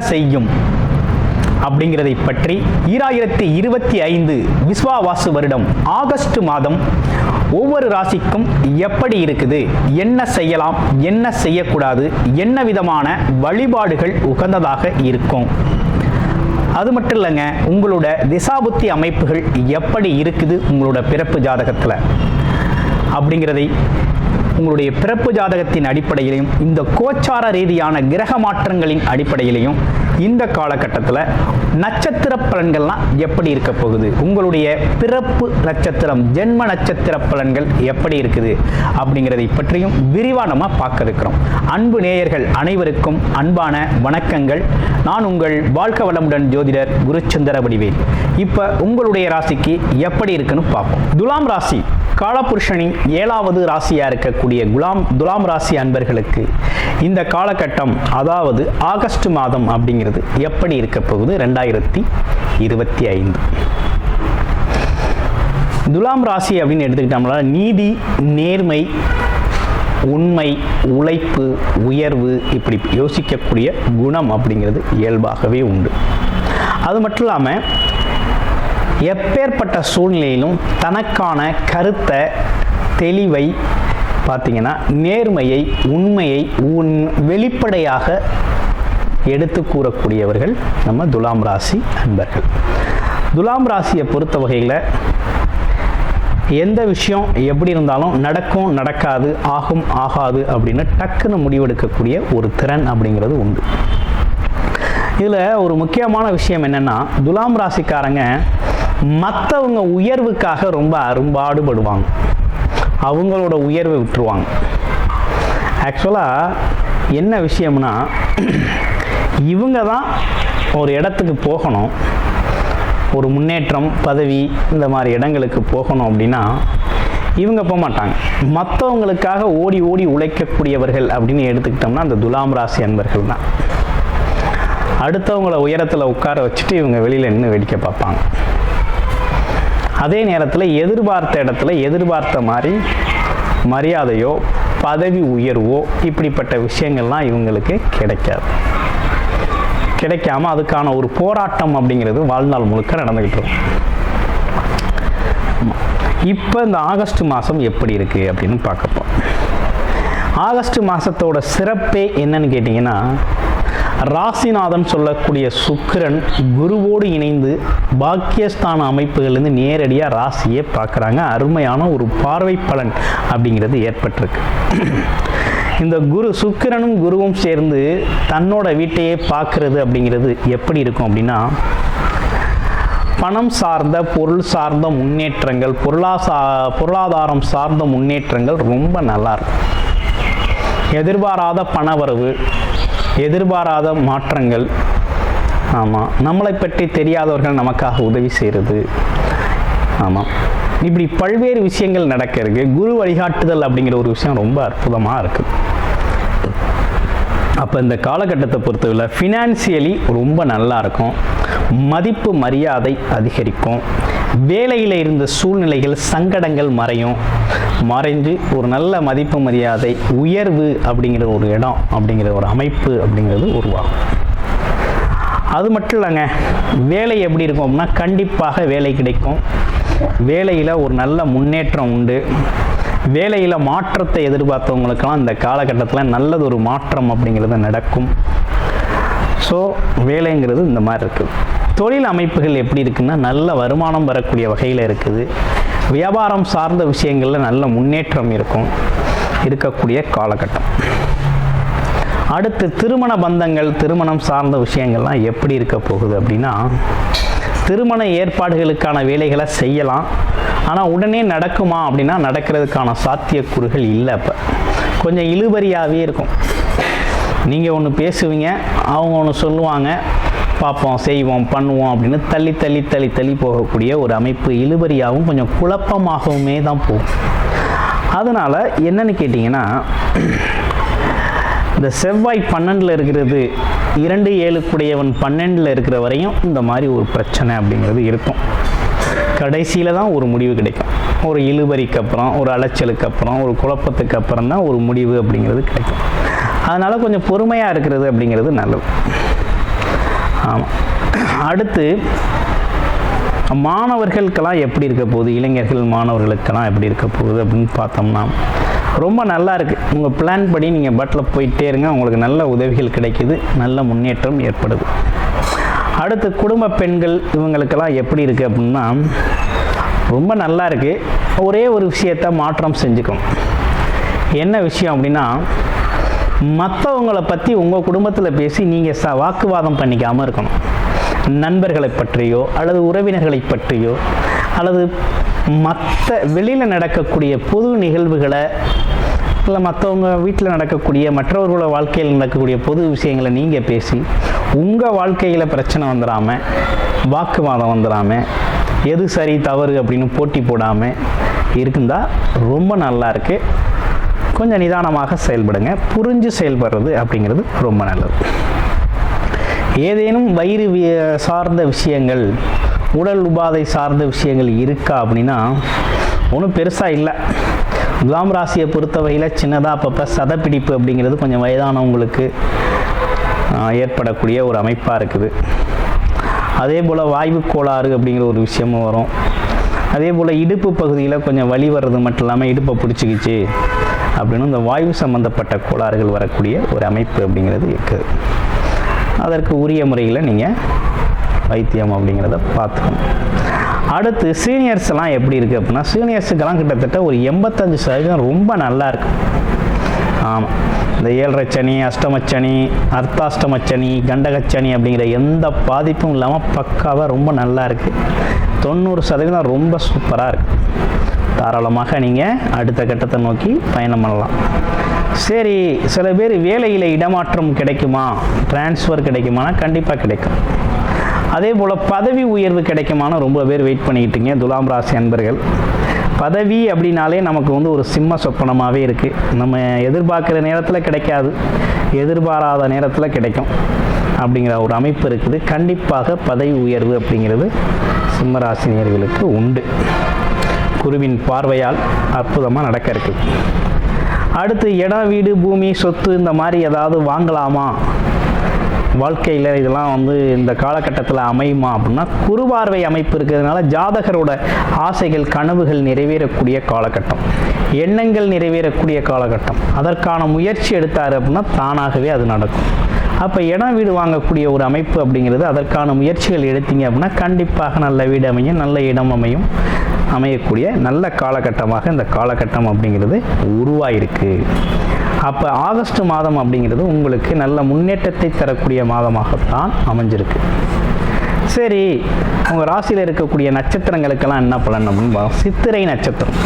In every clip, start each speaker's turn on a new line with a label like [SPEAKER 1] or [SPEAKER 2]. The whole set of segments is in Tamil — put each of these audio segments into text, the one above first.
[SPEAKER 1] செய்யும் அப்படிங்கிறதை பற்றி 2025 விஸ்வாவாசு வருடம் ஆகஸ்ட் மாதம் ஒவ்வொரு ராசிக்கும் எப்படி இருக்குது, என்ன செய்யலாம், என்ன செய்யக்கூடாது, என்ன விதமான வழிபாடுகள் உகந்ததாக இருக்கும், அது மட்டும் இல்லைங்க, உங்களோட திசாபுத்தி அமைப்புகள் எப்படி இருக்குது உங்களோட பிறப்பு ஜாதகத்தில் அப்படிங்கிறதை உங்களுடைய பிறப்பு ஜாதகத்தின் அடிப்படையிலையும் இந்த கோச்சார ரீதியான கிரக மாற்றங்களின் அடிப்படையிலையும் இந்த காலகட்டத்தில் நட்சத்திர பலன்கள்லாம் எப்படி இருக்க போகுது, உங்களுடைய பிறப்பு நட்சத்திரம் ஜென்ம நட்சத்திர பலன்கள் எப்படி இருக்குது அப்படிங்கிறதை பற்றியும் விரிவாக நம்ம பார்க்க இருக்கிறோம். அன்பு நேயர்கள் அனைவருக்கும் அன்பான வணக்கங்கள். நான் உங்கள் வாழ்க வளமுடன் ஜோதிடர் குருச்சந்திர வடிவேல். இப்போ உங்களுடைய ராசிக்கு எப்படி இருக்குன்னு பார்ப்போம். துலாம் ராசி காலபுருஷனின் 7வது ராசியாக இருக்கக்கூடிய துலாம் ராசி அன்பர்களுக்கு இந்த காலகட்டம், அதாவது ஆகஸ்ட் மாதம் அப்படிங்கிறது எப்படி இருக்க போகுது 2025. துலாம் ராசி அப்படின்னு எடுத்துக்கிட்டோம்னா நீதி, நேர்மை, உண்மை, உழைப்பு, உயர்வு இப்படி யோசிக்கக்கூடிய குணம் அப்படிங்கிறது இயல்பாகவே உண்டு. அது மட்டும் இல்லாமல் எப்பேற்பட்ட சூழ்நிலையிலும் தனக்கான கருத்தை, தெளிவை பார்த்தீங்கன்னா நேர்மையை, உண்மையை வெளிப்படையாக எடுத்து கூறக்கூடியவர்கள் நம்ம துலாம் ராசி அன்பர்கள். துலாம் ராசியை பொறுத்த வகையில் எந்த விஷயம் எப்படி இருந்தாலும் நடக்கும், நடக்காது, ஆகும், ஆகாது அப்படின்னு டக்குன்னு முடிவெடுக்கக்கூடிய ஒரு திறன் அப்படிங்கிறது உண்டு. இதில் ஒரு முக்கியமான விஷயம் என்னென்னா, துலாம் ராசிக்காரங்க மற்றவங்க உயர்வுக்காக ரொம்ப அரும்பாடுபடுவாங்க, அவங்களோட உயர்வை விட்டுருவாங்க. ஆக்சுவலாக என்ன விஷயம்னா, இவங்க தான் ஒரு இடத்துக்கு போகணும், ஒரு முன்னேற்றம், பதவி இந்த மாதிரி இடங்களுக்கு போகணும் அப்படின்னா இவங்க போக மாட்டாங்க. மற்றவங்களுக்காக ஓடி ஓடி உழைக்கக்கூடியவர்கள் அப்படின்னு எடுத்துக்கிட்டோம்னா அந்த துலாம் ராசி அன்பர்கள் தான். அடுத்தவங்களை உயரத்தில் உட்கார வச்சுட்டு இவங்க வெளியில் நின்று வேடிக்கை பார்ப்பாங்க. அதே நேரத்தில் எதிர்பார்த்த இடத்துல எதிர்பார்த்த மாதிரி மரியாதையோ பதவி உயர்வோ இப்படிப்பட்ட விஷயங்கள்லாம் இவங்களுக்கு கிடைக்காம அதுக்கான ஒரு போராட்டம் அப்படிங்கிறது வாழ்நாள் முழுக்க நடந்துக்கிட்டு இருக்கும். இப்போ இந்த ஆகஸ்ட் மாதம் எப்படி இருக்குது அப்படின்னு பார்க்கப்போம். ஆகஸ்ட் மாதத்தோட சிறப்பே என்னன்னு கேட்டிங்கன்னா, ராசிநாதன் சொல்லக்கூடிய சுக்கிரன் குருவோடு இணைந்து பாக்கியஸ்தான அமைப்புகளிலிருந்து நேரடியாக ராசியை பார்க்குறாங்க. அருமையான ஒரு பார்வை பலன் அப்படிங்கிறது ஏற்பட்டிருக்கு. இந்த சுக்கிரனும் குருவும் சேர்ந்து தன்னோட வீட்டையே பார்க்கறது அப்படிங்கிறது எப்படி இருக்கும் அப்படின்னா, பணம் சார்ந்த, பொருள் சார்ந்த முன்னேற்றங்கள், பொருளாதாரம் சார்ந்த முன்னேற்றங்கள் ரொம்ப நல்லா இருக்கும். எதிர்பாராத பணவரவு, எதிர்பாராத மாற்றங்கள், ஆமாம், நம்மளை பற்றி தெரியாதவர்கள் நமக்காக உதவி செய்கிறது, ஆமாம், இப்படி பல்வேறு விஷயங்கள் நடக்கிறது. குரு வழிகாட்டுதல் அப்படிங்கிற ஒரு விஷயம் ரொம்ப அற்புதமாக இருக்குது. அப்போ இந்த காலகட்டத்தை பொறுத்தவரை ஃபினான்சியலி ரொம்ப நல்லா இருக்கும், மதிப்பு மரியாதை அதிகரிக்கும், வேலையில் இருந்த சூழ்நிலைகள் சங்கடங்கள் மறைஞ்சு ஒரு நல்ல மதிப்பு மரியாதை உயர்வு அப்படிங்கிற ஒரு இடம் அப்படிங்கிற ஒரு அமைப்பு அப்படிங்கிறது உருவாகும். அது மட்டும் இல்லைங்க, வேலை எப்படி இருக்கும் அப்படின்னா கண்டிப்பாக வேலை கிடைக்கும், வேலையில் ஒரு நல்ல முன்னேற்றம் உண்டு, வேலையில் மாற்றத்தை எதிர்பார்த்தவங்களுக்கெல்லாம் இந்த காலகட்டத்தில் நல்லது ஒரு மாற்றம் அப்படிங்கிறது நடக்கும். ஸோ வேலைங்கிறது இந்த மாதிரி இருக்குது. தொழில் அமைப்புகள் எப்படி இருக்குன்னா நல்ல வருமானம் வரக்கூடிய வகையில் இருக்குது. வியாபாரம் சார்ந்த விஷயங்களில் நல்ல முன்னேற்றம் இருக்கக்கூடிய காலகட்டம். அடுத்து திருமண பந்தங்கள், திருமணம் சார்ந்த விஷயங்கள்லாம் எப்படி இருக்க போகுது அப்படின்னா, திருமண ஏற்பாடுகளுக்கான வேலைகளை செய்யலாம், ஆனால் உடனே நடக்குமா அப்படின்னா நடக்கிறதுக்கான சாத்தியக்கூறுகள் இல்லை. அப்போ கொஞ்சம் இழுபறியாகவே இருக்கும். நீங்கள் ஒன்று பேசுவீங்க, அவங்க ஒன்று சொல்லுவாங்க, பார்ப்போம், செய்வோம், பண்ணுவோம் அப்படின்னு தள்ளி தள்ளி தள்ளி தள்ளி போகக்கூடிய ஒரு அமைப்பு இழுபறியாகவும் கொஞ்சம் குழப்பமாகவுமே தான் போகும். அதனால் என்னன்னு கேட்டிங்கன்னா, இந்த செவ்வாய் 12ல் இருக்கிறது, 2-7 கூடியவன் 12ல் இருக்கிற வரையும் இந்த மாதிரி ஒரு பிரச்சனை அப்படிங்கிறது இருக்கும். கடைசியில் தான் ஒரு முடிவு கிடைக்கும். ஒரு இழுபறிக்கு அப்புறம், ஒரு அலைச்சலுக்கு அப்புறம், ஒரு குழப்பத்துக்கு அப்புறம் தான் ஒரு முடிவு அப்படிங்கிறது கிடைக்கும். அதனால் கொஞ்சம் பொறுமையாக இருக்கிறது அப்படிங்கிறது நல்லது. ஆமாம். அடுத்து மாணவர்களுக்கெல்லாம் எப்படி இருக்க போகுது, இளைஞர்கள் மாணவர்களுக்கெல்லாம் எப்படி இருக்க போகுது அப்படின்னு பார்த்தோம்னா ரொம்ப நல்லா இருக்குது. உங்கள் பிளான் படி நீங்கள் பாட்டில் போயிட்டே இருங்க, உங்களுக்கு நல்ல உதவிகள் கிடைக்குது, நல்ல முன்னேற்றம் ஏற்படுது. அடுத்து குடும்ப பெண்கள் இவங்களுக்கெல்லாம் எப்படி இருக்குது அப்படின்னா ரொம்ப நல்லா இருக்குது. ஒரே ஒரு விஷயத்தை மாற்றம் செஞ்சுக்கணும். என்ன விஷயம் அப்படின்னா, மற்றவங்களை பற்றி உங்கள் குடும்பத்தில் பேசி நீங்கள் வாக்குவாதம் பண்ணிக்காமல் இருக்கணும். நண்பர்களை பற்றியோ அல்லது உறவினர்களை பற்றியோ அல்லது மற்ற வெளியில் நடக்கக்கூடிய பொது நிகழ்வுகளை இல்லை மற்றவங்க வீட்டில் நடக்கக்கூடிய மற்றவர்களோட வாழ்க்கையில் நடக்கக்கூடிய பொது விஷயங்களை நீங்கள் பேசி உங்கள் வாழ்க்கையில் பிரச்சனை வந்துடாமல், வாக்குவாதம் வந்துடாமல், எது சரி தவறு அப்படின்னு போட்டி போடாமல் இருந்தால் ரொம்ப நல்லா இருக்குது. கொஞ்சம் நிதானமாக செயல்படுங்க. புரிஞ்சு செயல்படுறது அப்படிங்கிறது ரொம்ப நல்லது. ஏதேனும் வயிறு சார்ந்த விஷயங்கள், உடல் உபாதை சார்ந்த விஷயங்கள் இருக்கா அப்படின்னா ஒன்றும் பெருசாக இல்லை. துலாம் ராசியை பொறுத்த வகையில் சின்னதாக அப்பப்போ சதப்பிடிப்பு அப்படிங்கிறது கொஞ்சம் வயதானவங்களுக்கு ஏற்படக்கூடிய ஒரு அமைப்பாக இருக்குது. அதே போல் வாய்வு கோளாறு அப்படிங்கிற ஒரு விஷயமும் வரும். அதே போல் இடுப்பு பகுதியில் கொஞ்சம் வலி வர்றது மட்டும் இல்லாமல் இடுப்பை பிடிச்சிக்கிச்சு அப்படின்னு இந்த வாயு சம்பந்தப்பட்ட கோளாறுகள் வரக்கூடிய ஒரு அமைப்பு அப்படிங்கிறது இருக்குது. அதற்கு உரிய முறையில் நீங்கள் வைத்தியம் அப்படிங்கிறத பார்த்துக்கணும். அடுத்து சீனியர்ஸ்லாம் எப்படி இருக்குது அப்படின்னா, சீனியர்ஸுக்கெல்லாம் கிட்டத்தட்ட ஒரு 85% ரொம்ப நல்லா இருக்கு. ஆமாம், இந்த 7.5 சனி, அஷ்டமச்சனி, அர்த்தாஷ்டமச்சனி, கண்டகச்சனி அப்படிங்கிற எந்த பாதிப்பும் இல்லாமல் பக்காவாக ரொம்ப நல்லா இருக்குது. 90% ரொம்ப சூப்பராக இருக்குது. தாராளமாக நீங்கள் அடுத்த கட்டத்தை நோக்கி பயணம் பண்ணலாம். சரி, சில பேர் வேலையில் இடமாற்றம் கிடைக்குமா, டிரான்ஸ்ஃபர் கிடைக்குமானா கண்டிப்பாக கிடைக்கும். அதே போல் பதவி உயர்வு கிடைக்குமான்னு ரொம்ப பேர் வெயிட் பண்ணிக்கிட்டீங்க துலாம் ராசி அன்பர்கள். பதவி அப்படின்னாலே நமக்கு ஒரு சிம்ம சொப்பனமாகவே இருக்குது. நம்ம எதிர்பார்க்குற நேரத்தில் கிடைக்காது, எதிர்பாராத நேரத்தில் கிடைக்கும் அப்படிங்கிற ஒரு அமைப்பு இருக்குது. கண்டிப்பாக பதவி உயர்வு அப்படிங்கிறது சிம்மராசினியர்களுக்கு உண்டு. குருவின் பார்வையால் அற்புதமாக நடக்க இருக்குது. அடுத்து இடம், வீடு, பூமி, சொத்து இந்த மாதிரி ஏதாவது வாங்கலாமா, வாழ்க்கையில் இதெல்லாம் இந்த காலகட்டத்தில் அமையுமா அப்படின்னா, குருபார்வை அமைப்பு இருக்கிறதுனால ஜாதகரோட ஆசைகள் கனவுகள் நிறைவேறக்கூடிய காலகட்டம், எண்ணங்கள் நிறைவேறக்கூடிய காலகட்டம். அதற்கான முயற்சி எடுத்தார் அப்படின்னா தானாகவே அது நடக்கும். அப்போ இடம் வீடு வாங்கக்கூடிய ஒரு அமைப்பு அப்படிங்கிறது, அதற்கான முயற்சிகள் எடுத்தீங்க அப்படின்னா கண்டிப்பாக நல்ல வீடு அமையும், நல்ல இடம் அமையக்கூடிய நல்ல காலகட்டமாக இந்த காலகட்டம் அப்படிங்கிறது உருவாயிருக்கு. அப்போ ஆகஸ்ட் மாதம் அப்படிங்கிறது உங்களுக்கு நல்ல முன்னேற்றத்தை தரக்கூடிய மாதமாகத்தான் அமைஞ்சிருக்கு. சரி, உங்கள் ராசியில் இருக்கக்கூடிய நட்சத்திரங்களுக்கெல்லாம் என்ன பலன் அப்படின்னு பார்த்தோம். சித்திரை நட்சத்திரம்,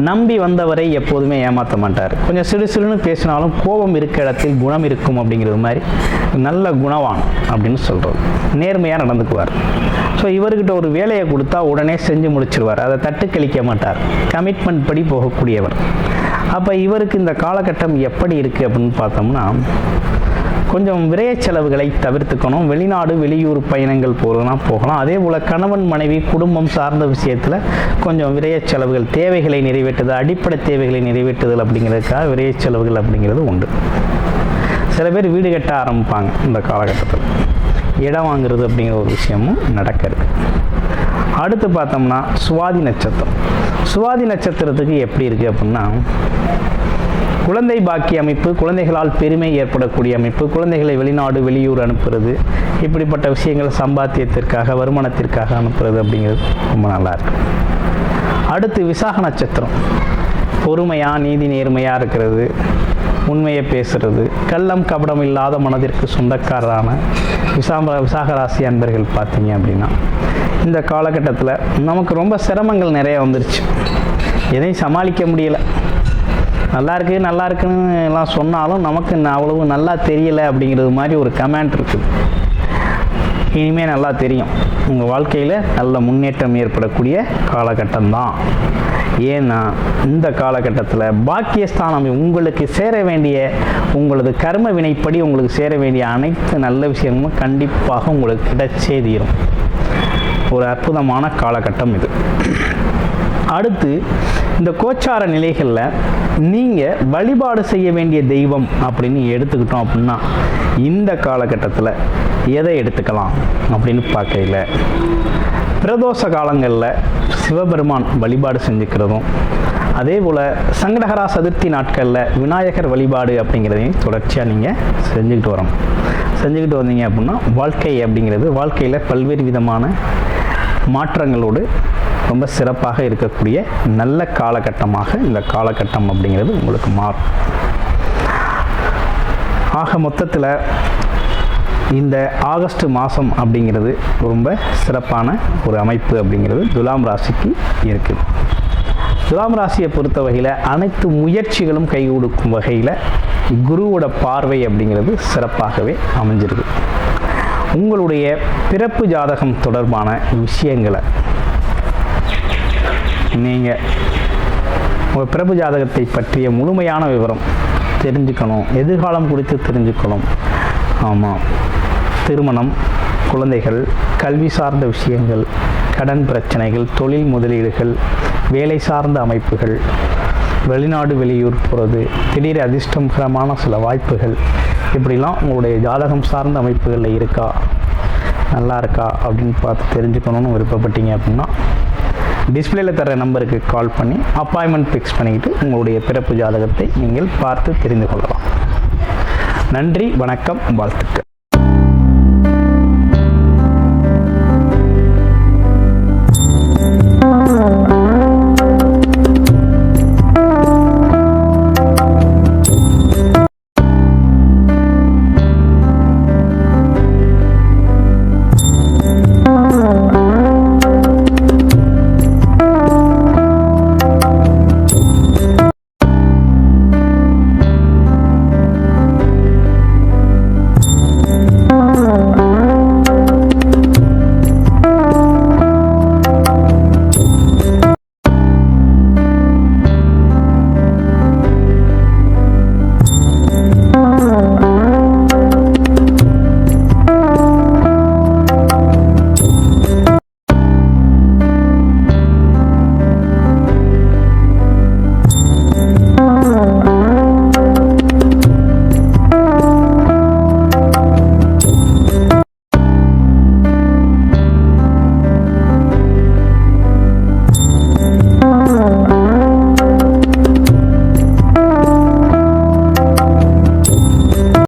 [SPEAKER 1] நம்பி வந்தவரை எப்போதுமே ஏமாற்ற மாட்டார். கொஞ்சம் சிறுன்னு பேசினாலும் கோபம் இருக்க இடத்தில் குணம் இருக்கும் அப்படிங்கிறது மாதிரி நல்ல குணவான் அப்படின்னு சொல்கிறோம். நேர்மையாக நடந்துக்குவார். ஸோ இவர்கிட்ட ஒரு வேலையை கொடுத்தா உடனே செஞ்சு முடிச்சிருவார். அதை தட்டு கழிக்க மாட்டார். கமிட்மெண்ட் படி போகக்கூடியவர். அப்போ இவருக்கு இந்த காலகட்டம் எப்படி இருக்குது அப்படின்னு பார்த்தோம்னா, கொஞ்சம் விரைய செலவுகளை தவிர்த்துக்கணும். வெளிநாடு வெளியூர் பயணங்கள் போகலாம். அதே போல் கணவன் மனைவி குடும்பம் சார்ந்த விஷயத்தில் கொஞ்சம் விரைய செலவுகள், தேவைகளை நிறைவேற்றுதல், அடிப்படை தேவைகளை நிறைவேற்றுதல் அப்படிங்கிறதுக்காக விரைய செலவுகள் அப்படிங்கிறது உண்டு. சில பேர் வீடு கட்ட ஆரம்பிப்பாங்க இந்த காலகட்டத்தில். இடம் வாங்குறது அப்படிங்கிற ஒரு விஷயமும் நடக்கிறது. அடுத்து பார்த்தோம்னா சுவாதி நட்சத்திரம். சுவாதி நட்சத்திரத்துக்கு எப்படி இருக்குது அப்படின்னா, குழந்தை பாக்கிய அமைப்பு, குழந்தைகளால் பெருமை ஏற்படக்கூடிய அமைப்பு, குழந்தைகளை வெளிநாடு வெளியூர் அனுப்புறது, இப்படிப்பட்ட விஷயங்கள் சம்பாத்தியத்திற்காக வருமானத்திற்காக அனுப்புறது அப்படிங்கிறது ரொம்ப நல்லா இருக்கு. அடுத்து விசாக நட்சத்திரம், பொறுமையாக நீதி நேர்மையாக இருக்கிறது, உண்மையை பேசுறது, கள்ளம் கபடம் இல்லாத மனதிற்கு சொந்தக்காரரான விசாக ராசி அன்பர்கள் பார்த்தீங்க அப்படின்னா, இந்த காலகட்டத்தில் நமக்கு ரொம்ப சிரமங்கள் நிறைய வந்துருச்சு. எதையும் சமாளிக்க முடியலை. நல்லா இருக்குன்னு எல்லாம் சொன்னாலும் நமக்கு அவ்வளவு நல்லா தெரியலை அப்படிங்கிறது மாதிரி ஒரு கமெண்ட் இருக்குது. இனிமேல் நல்லா தெரியும். உங்கள் வாழ்க்கையில் நல்ல முன்னேற்றம் ஏற்படக்கூடிய காலகட்டம்தான். ஏன்னா இந்த காலகட்டத்தில் பாக்கியஸ்தானம் உங்களுக்கு சேர வேண்டிய, உங்களது கர்ம வினைப்படி உங்களுக்கு சேர வேண்டிய அனைத்து நல்ல விஷயங்களும் கண்டிப்பாக உங்களுக்கு கிடைச்சே தீரும். ஒரு அற்புதமான காலகட்டம் இது. அடுத்து இந்த கோச்சார நிலைகளில் நீங்கள் வழிபாடு செய்ய வேண்டிய தெய்வம் அப்படின்னு எடுத்துக்கிட்டோம் அப்படின்னா இந்த காலகட்டத்தில் எதை எடுத்துக்கலாம் அப்படின்னு பார்க்கையில் பிரதோஷ காலங்களில் சிவபெருமான் வழிபாடு செஞ்சுக்கிறதும், அதே போல் சங்கடஹர சதுர்த்தி நாட்களில் விநாயகர் வழிபாடு அப்படிங்கிறதையும் தொடர்ச்சியாக நீங்கள் செஞ்சுக்கிட்டு வந்தீங்க அப்படின்னா வாழ்க்கை அப்படிங்கிறது வாழ்க்கையில் பல்வேறு விதமான மாற்றங்களோடு ரொம்ப சிறப்பாக இருக்கக்கூடிய நல்ல காலகட்டமாக இந்த காலகட்டம் அப்படிங்கிறது உங்களுக்கு மாறும். ஆக மொத்தத்தில் இந்த ஆகஸ்ட் மாதம் அப்படிங்கிறது ரொம்ப சிறப்பான ஒரு அமைப்பு அப்படிங்கிறது துலாம் ராசிக்கு இருக்குது. துலாம் ராசியை பொறுத்த வகையில் அனைத்து முயற்சிகளும் கை கொடுக்கும் வகையில் குருவோட பார்வை அப்படிங்கிறது சிறப்பாகவே அமைஞ்சிருக்கு. உங்களுடைய பிறப்பு ஜாதகம் தொடர்பான விஷயங்களை நீங்கள் உங்கள் பிறப்பு ஜாதகத்தை பற்றிய முழுமையான விவரம் தெரிஞ்சுக்கணும், எதிர்காலம் குறித்து தெரிஞ்சுக்கணும். ஆமாம், திருமணம், குழந்தைகள், கல்வி சார்ந்த விஷயங்கள், கடன் பிரச்சனைகள், தொழில் முதலீடுகள், வேலை சார்ந்த அமைப்புகள், வெளிநாடு வெளியூர் போகிறது, திடீர் அதிர்ஷ்டகரமான சில வாய்ப்புகள், இப்படிலாம் உங்களுடைய ஜாதகம் சார்ந்த அமைப்புகளில் இருக்கா, நல்லா இருக்கா அப்படின்னு பார்த்து தெரிஞ்சுக்கணுன்னு விருப்பப்பட்டீங்க அப்படின்னா டிஸ்பிளேல தர நம்பருக்கு கால் பண்ணி அப்பாயின்மெண்ட் ஃபிக்ஸ் பண்ணிக்கிட்டு உங்களுடைய பிறப்பு ஜாதகத்தை நீங்கள் பார்த்து தெரிந்து கொள்ளலாம். நன்றி, வணக்கம், வாழ்த்துக்கள்.